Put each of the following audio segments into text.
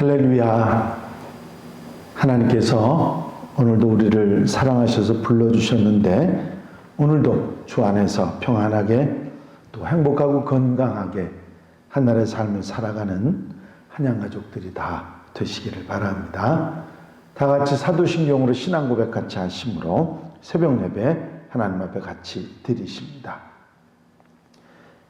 할렐루야. 하나님께서 오늘도 우리를 사랑하셔서 불러주셨는데 오늘도 주 안에서 평안하게 또 행복하고 건강하게 하나님의 삶을 살아가는 한양가족들이 다 되시기를 바랍니다. 다 같이 사도신경으로 신앙고백 같이 하심으로 새벽 예배 하나님 앞에 같이 드리십니다.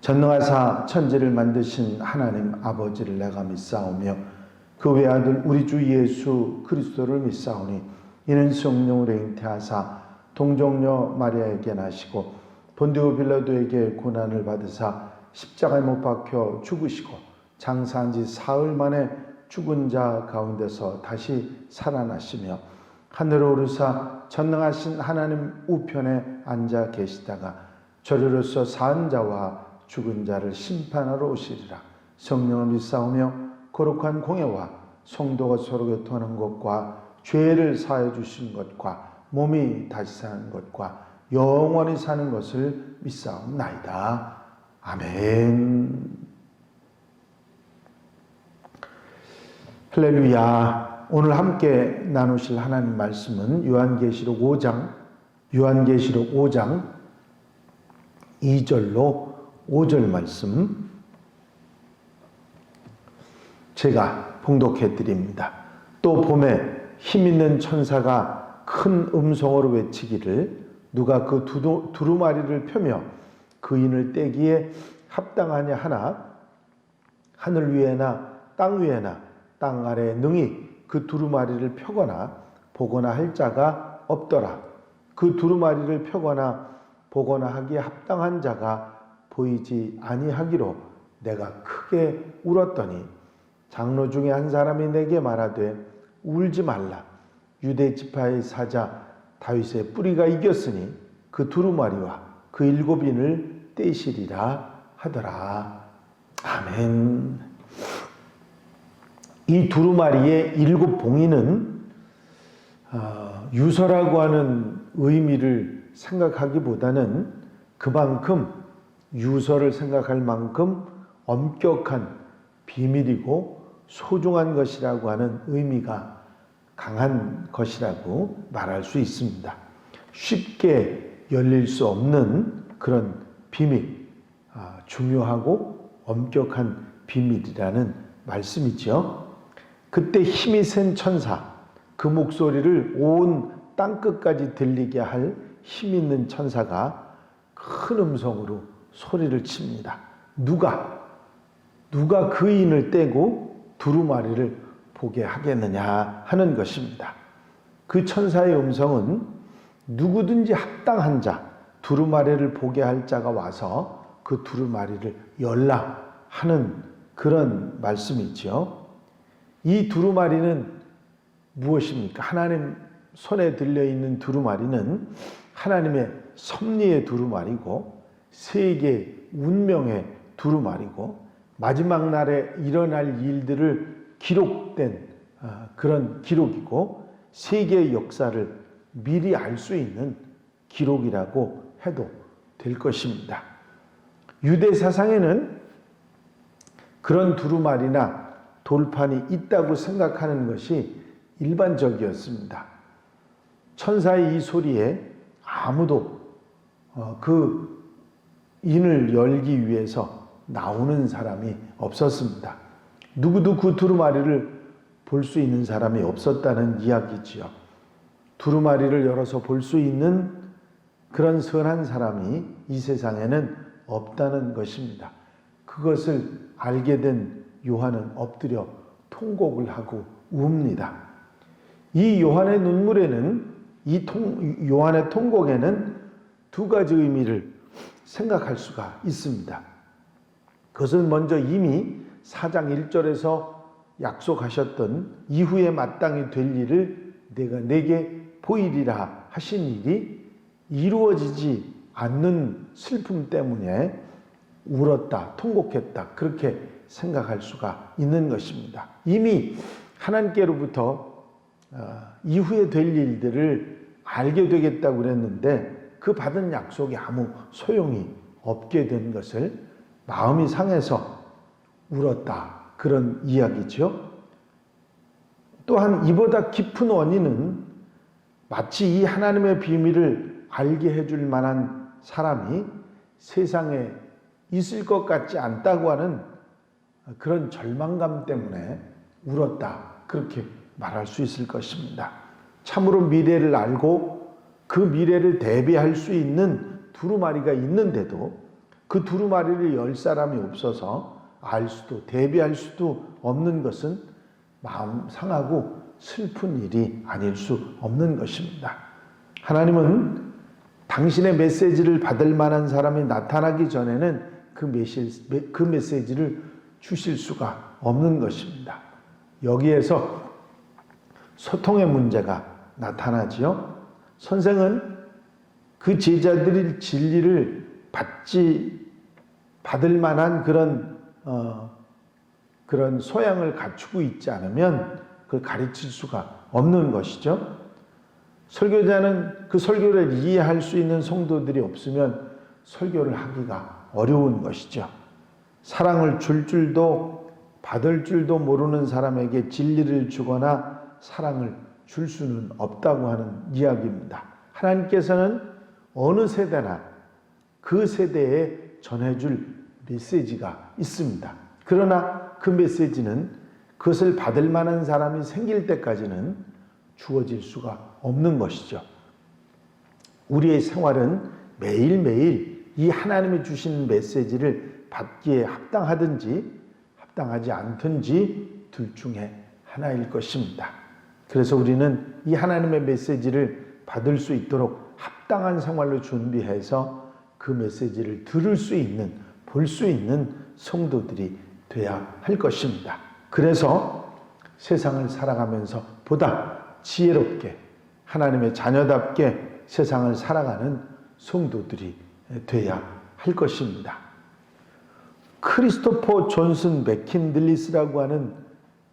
전능하사 천지를 만드신 하나님 아버지를 내가 믿사오며 그 외아들 우리 주 예수 그리스도를 믿사오니 이는 성령으로 잉태하사 동정녀 마리아에게 나시고 본디오 빌라도에게 고난을 받으사 십자가에 못 박혀 죽으시고 장사한 지 사흘 만에 죽은 자 가운데서 다시 살아나시며 하늘로 오르사 전능하신 하나님 우편에 앉아 계시다가 저리로서 산 자와 죽은 자를 심판하러 오시리라. 성령을 믿사오며 거룩한 공예와 성도가 서로 교통하는 것과 죄를 사해 주신 것과 몸이 다시 사는 것과 영원히 사는 것을 믿사옵나이다. 아멘. 할렐루야. 오늘 함께 나누실 하나님 말씀은 요한계시록 5장 2절로 5절 말씀 제가 봉독해 드립니다. 또 봄에 힘있는 천사가 큰 음성으로 외치기를 누가 그 두루마리를 펴며 그인을 떼기에 합당하냐 하나 하늘 위에나 땅 위에나 땅 아래에 능히 그 두루마리를 펴거나 보거나 할 자가 없더라. 그 두루마리를 펴거나 보거나 하기에 합당한 자가 보이지 아니하기로 내가 크게 울었더니 장로 중에 한 사람이 내게 말하되 울지 말라. 유대 지파의 사자 다윗의 뿌리가 이겼으니 그 두루마리와 그 7인을 떼시리라 하더라. 아멘. 이 두루마리의 7봉인은 유서라고 하는 의미를 생각하기보다는 그만큼 유서를 생각할 만큼 엄격한 비밀이고 소중한 것이라고 하는 의미가 강한 것이라고 말할 수 있습니다. 쉽게 열릴 수 없는 그런 비밀, 중요하고 엄격한 비밀이라는 말씀이죠. 그때 힘이 센 천사, 그 목소리를 온 땅끝까지 들리게 할 힘 있는 천사가 큰 음성으로 소리를 칩니다. 누가 그 인을 떼고 두루마리를 보게 하겠느냐 하는 것입니다. 그 천사의 음성은 누구든지 합당한 자, 두루마리를 보게 할 자가 와서 그 두루마리를 열라 하는 그런 말씀이죠. 이 두루마리는 무엇입니까? 하나님 손에 들려있는 두루마리는 하나님의 섭리의 두루마리고 세계 운명의 두루마리고 마지막 날에 일어날 일들을 기록된 그런 기록이고 세계의 역사를 미리 알 수 있는 기록이라고 해도 될 것입니다. 유대 사상에는 그런 두루마리나 돌판이 있다고 생각하는 것이 일반적이었습니다. 천사의 이 소리에 아무도 그 인을 열기 위해서 나오는 사람이 없었습니다. 누구도 그 두루마리를 볼 수 있는 사람이 없었다는 이야기지요. 두루마리를 열어서 볼 수 있는 그런 선한 사람이 이 세상에는 없다는 것입니다. 그것을 알게 된 요한은 엎드려 통곡을 하고 웁니다. 이 요한의 눈물에는 요한의 통곡에는 두 가지 의미를 생각할 수가 있습니다. 그것은 먼저 이미 4장 1절에서 약속하셨던 이후에 마땅히 될 일을 내가 내게 보이리라 하신 일이 이루어지지 않는 슬픔 때문에 울었다, 통곡했다 그렇게 생각할 수가 있는 것입니다. 이미 하나님께로부터 이후에 될 일들을 알게 되겠다고 그랬는데 그 받은 약속이 아무 소용이 없게 된 것을 마음이 상해서 울었다 그런 이야기죠. 또한 이보다 깊은 원인은 마치 이 하나님의 비밀을 알게 해줄 만한 사람이 세상에 있을 것 같지 않다고 하는 그런 절망감 때문에 울었다, 그렇게 말할 수 있을 것입니다. 참으로 미래를 알고 그 미래를 대비할 수 있는 두루마리가 있는데도 그 두루마리를 열 사람이 없어서 알 수도 대비할 수도 없는 것은 마음 상하고 슬픈 일이 아닐 수 없는 것입니다. 하나님은 당신의 메시지를 받을 만한 사람이 나타나기 전에는 그 메시지를 주실 수가 없는 것입니다. 여기에서 소통의 문제가 나타나지요. 선생은 그 제자들이 진리를 받을 만한 그런 소양을 갖추고 있지 않으면 그걸 가르칠 수가 없는 것이죠. 설교자는 그 설교를 이해할 수 있는 성도들이 없으면 설교를 하기가 어려운 것이죠. 사랑을 줄 줄도 받을 줄도 모르는 사람에게 진리를 주거나 사랑을 줄 수는 없다고 하는 이야기입니다. 하나님께서는 어느 세대나 그 세대에 전해줄 메시지가 있습니다. 그러나 그 메시지는 그것을 받을 만한 사람이 생길 때까지는 주어질 수가 없는 것이죠. 우리의 생활은 매일매일 이 하나님이 주신 메시지를 받기에 합당하든지 합당하지 않든지 둘 중에 하나일 것입니다. 그래서 우리는 이 하나님의 메시지를 받을 수 있도록 합당한 생활로 준비해서 그 메시지를 들을 수 있는, 볼 수 있는 성도들이 돼야 할 것입니다. 그래서 세상을 살아가면서 보다 지혜롭게 하나님의 자녀답게 세상을 살아가는 성도들이 돼야 할 것입니다. 크리스토퍼 존슨 맥킨들리스라고 하는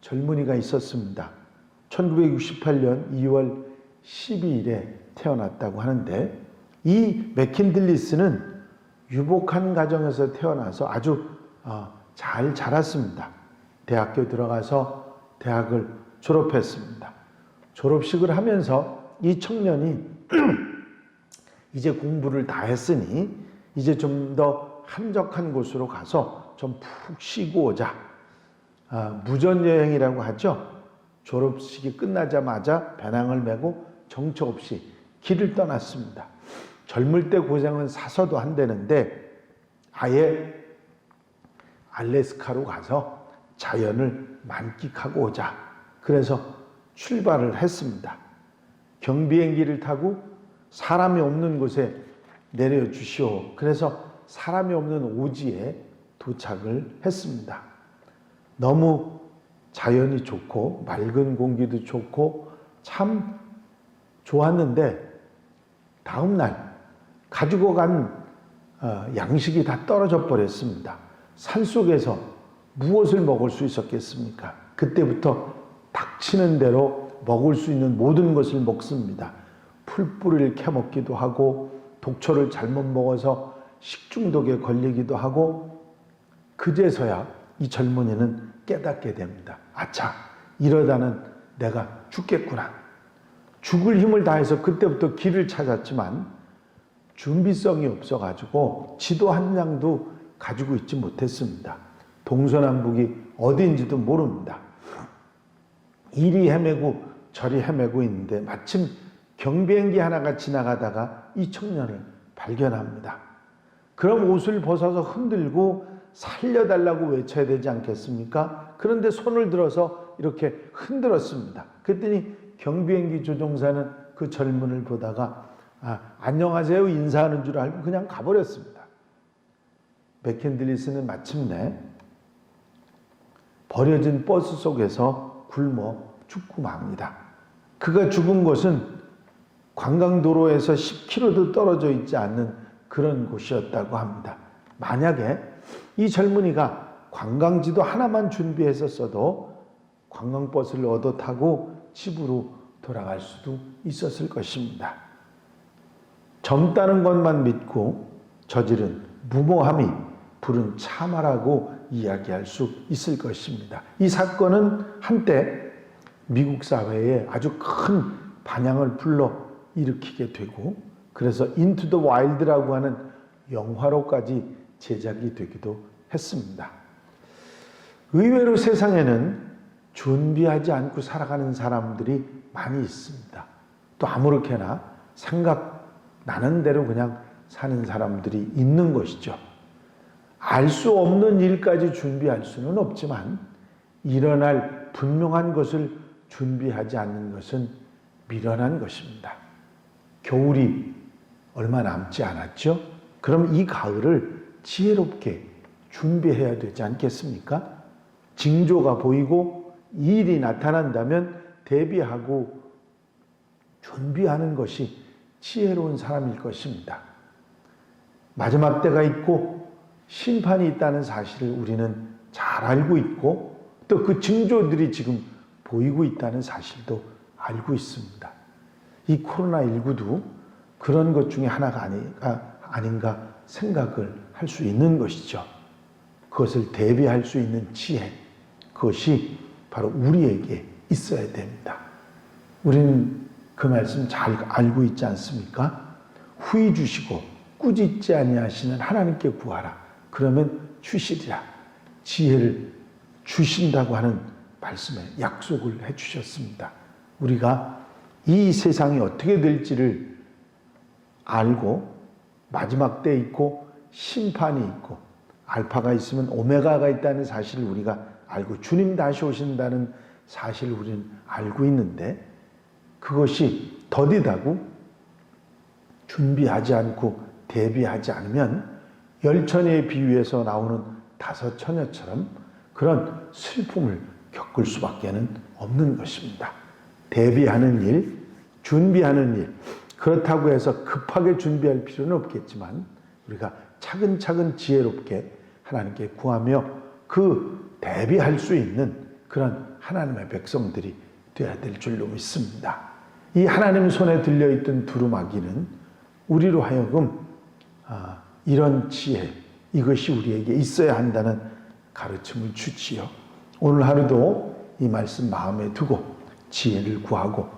젊은이가 있었습니다. 1968년 2월 12일에 태어났다고 하는데, 이 맥킨들리스는 유복한 가정에서 태어나서 아주 잘 자랐습니다. 대학교 들어가서 대학을 졸업했습니다. 졸업식을 하면서 이 청년이 이제 공부를 다 했으니 이제 좀 더 한적한 곳으로 가서 좀 푹 쉬고 오자. 무전여행이라고 하죠. 졸업식이 끝나자마자 배낭을 메고 정처 없이 길을 떠났습니다. 젊을 때 고생은 사서도 한다는데 아예 알래스카로 가서 자연을 만끽하고 오자. 그래서 출발을 했습니다. 경비행기를 타고 사람이 없는 곳에 내려주시오. 그래서 사람이 없는 오지에 도착을 했습니다. 너무 자연이 좋고 맑은 공기도 좋고 참 좋았는데 다음 날 가지고 간 양식이 다 떨어져 버렸습니다. 산속에서 무엇을 먹을 수 있었겠습니까? 그때부터 닥치는 대로 먹을 수 있는 모든 것을 먹습니다. 풀뿌리를 캐먹기도 하고 독초를 잘못 먹어서 식중독에 걸리기도 하고, 그제서야 이 젊은이는 깨닫게 됩니다. 아차, 이러다는 내가 죽겠구나. 죽을 힘을 다해서 그때부터 길을 찾았지만 준비성이 없어가지고 지도 한 장도 가지고 있지 못했습니다. 동서남북이 어디인지도 모릅니다. 이리 헤매고 저리 헤매고 있는데 마침 경비행기 하나가 지나가다가 이 청년을 발견합니다. 그럼 옷을 벗어서 흔들고 살려달라고 외쳐야 되지 않겠습니까? 그런데 손을 들어서 이렇게 흔들었습니다. 그랬더니 경비행기 조종사는 그 젊은을 보다가 안녕하세요 인사하는 줄 알고 그냥 가버렸습니다. 맥킨들리스는 마침내 버려진 버스 속에서 굶어 죽고 맙니다. 그가 죽은 곳은 관광도로에서 10km도 떨어져 있지 않는 그런 곳이었다고 합니다. 만약에 이 젊은이가 관광지도 하나만 준비했었어도 관광버스를 얻어 타고 집으로 돌아갈 수도 있었을 것입니다. 젊다는 것만 믿고 저지른 무모함이 부른 참아라고 이야기할 수 있을 것입니다. 이 사건은 한때 미국 사회에 아주 큰 반향을 불러 일으키게 되고, 그래서 인투 더 와일드라고 하는 영화로까지 제작이 되기도 했습니다. 의외로 세상에는 준비하지 않고 살아가는 사람들이 많이 있습니다. 또 아무렇게나 생각나는 대로 그냥 사는 사람들이 있는 것이죠. 알 수 없는 일까지 준비할 수는 없지만 일어날 분명한 것을 준비하지 않는 것은 미련한 것입니다. 겨울이 얼마 남지 않았죠? 그럼 이 가을을 지혜롭게 준비해야 되지 않겠습니까? 징조가 보이고 일이 나타난다면 대비하고 준비하는 것이 지혜로운 사람일 것입니다. 마지막 때가 있고 심판이 있다는 사실을 우리는 잘 알고 있고, 또 그 징조들이 지금 보이고 있다는 사실도 알고 있습니다. 이 코로나19도 그런 것 중에 하나가 아닌가 생각을 할 수 있는 것이죠. 그것을 대비할 수 있는 지혜, 그것이 바로 우리에게 있어야 됩니다. 우리는 그 말씀 잘 알고 있지 않습니까? 후히 주시고 꾸짖지 아니하시는 하나님께 구하라. 그러면 주시리라. 지혜를 주신다고 하는 말씀에 약속을 해주셨습니다. 우리가 이 세상이 어떻게 될지를 알고 마지막 때 있고 심판이 있고 알파가 있으면 오메가가 있다는 사실을 우리가 알고 주님 다시 오신다는 사실을 우리는 알고 있는데, 그것이 더디다고 준비하지 않고 대비하지 않으면 열처녀의 비유에서 나오는 다섯 처녀처럼 그런 슬픔을 겪을 수밖에 없는 것입니다. 대비하는 일, 준비하는 일, 그렇다고 해서 급하게 준비할 필요는 없겠지만 우리가 차근차근 지혜롭게 하나님께 구하며 그 대비할 수 있는 그런 하나님의 백성들이 되어야 될 줄로 믿습니다. 이 하나님 손에 들려있던 두루마기는 우리로 하여금 이런 지혜, 이것이 우리에게 있어야 한다는 가르침을 주지요. 오늘 하루도 이 말씀 마음에 두고 지혜를 구하고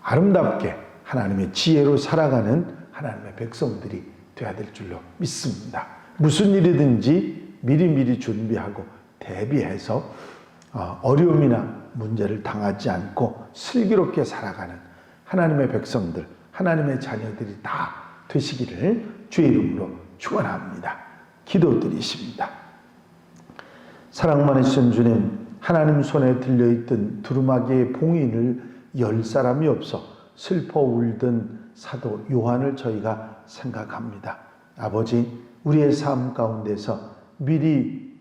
아름답게 하나님의 지혜로 살아가는 하나님의 백성들이 되어야 될 줄로 믿습니다. 무슨 일이든지 미리미리 준비하고 대비해서 어려움이나 문제를 당하지 않고 슬기롭게 살아가는 하나님의 백성들, 하나님의 자녀들이 다 되시기를 주의 이름으로 축원합니다. 기도드리십니다. 사랑 많으신 주님, 하나님 손에 들려있던 두루마기의 봉인을 열 사람이 없어 슬퍼 울던 사도 요한을 저희가 생각합니다. 아버지, 우리의 삶 가운데서 미리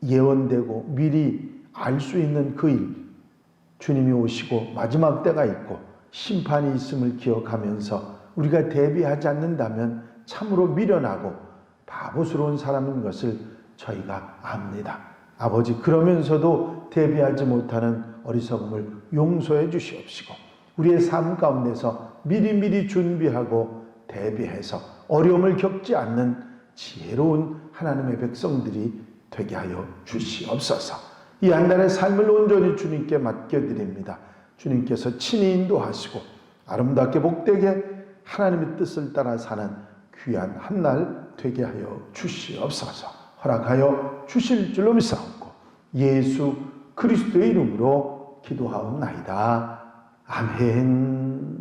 예언되고 미리 알 수 있는 그 일, 주님이 오시고 마지막 때가 있고 심판이 있음을 기억하면서 우리가 대비하지 않는다면 참으로 미련하고 바보스러운 사람인 것을 저희가 압니다. 아버지, 그러면서도 대비하지 못하는 어리석음을 용서해 주시옵시고 우리의 삶 가운데서 미리미리 준비하고 대비해서 어려움을 겪지 않는 지혜로운 하나님의 백성들이 되게 하여 주시옵소서. 이 한 달의 삶을 온전히 주님께 맡겨드립니다. 주님께서 친히 인도하시고 아름답게 복되게 하나님의 뜻을 따라 사는 귀한 한 날 되게 하여 주시옵소서. 허락하여 주실 줄로 믿사옵고 예수 그리스도의 이름으로 기도하옵나이다. 아멘.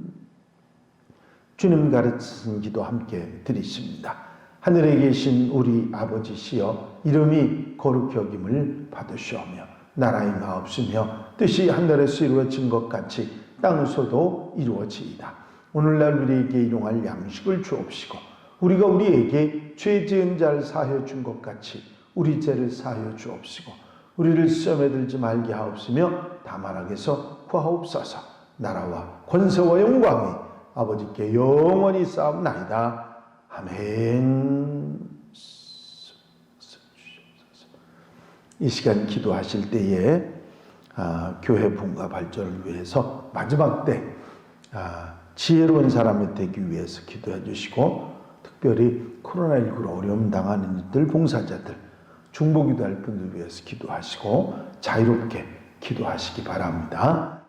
주님 가르치신 기도 함께 드리십니다. 하늘에 계신 우리 아버지시여, 이름이 거룩히 여김을 받으시오며 나라의 마옵시며 뜻이 하늘에서 이루어진 것 같이 땅에서도 이루어지이다. 오늘날 우리에게 일용할 양식을 주옵시고 우리가 우리에게 죄 지은 자를 사하여 준 것 같이 우리 죄를 사하여 주옵시고 우리를 시험에 들지 말게 하옵시며 다만 악에서 구하옵소서. 나라와 권세와 영광이 아버지께 영원히 쌓옵나이다. 아멘. 이 시간 기도하실 때에 교회 부흥과 발전을 위해서 마지막 때 지혜로운 사람이 되기 위해서 기도해 주시고, 특별히 코로나19로 어려움 당하는 이들 봉사자들, 중보기도할 분들 위해서 기도하시고 자유롭게 기도하시기 바랍니다.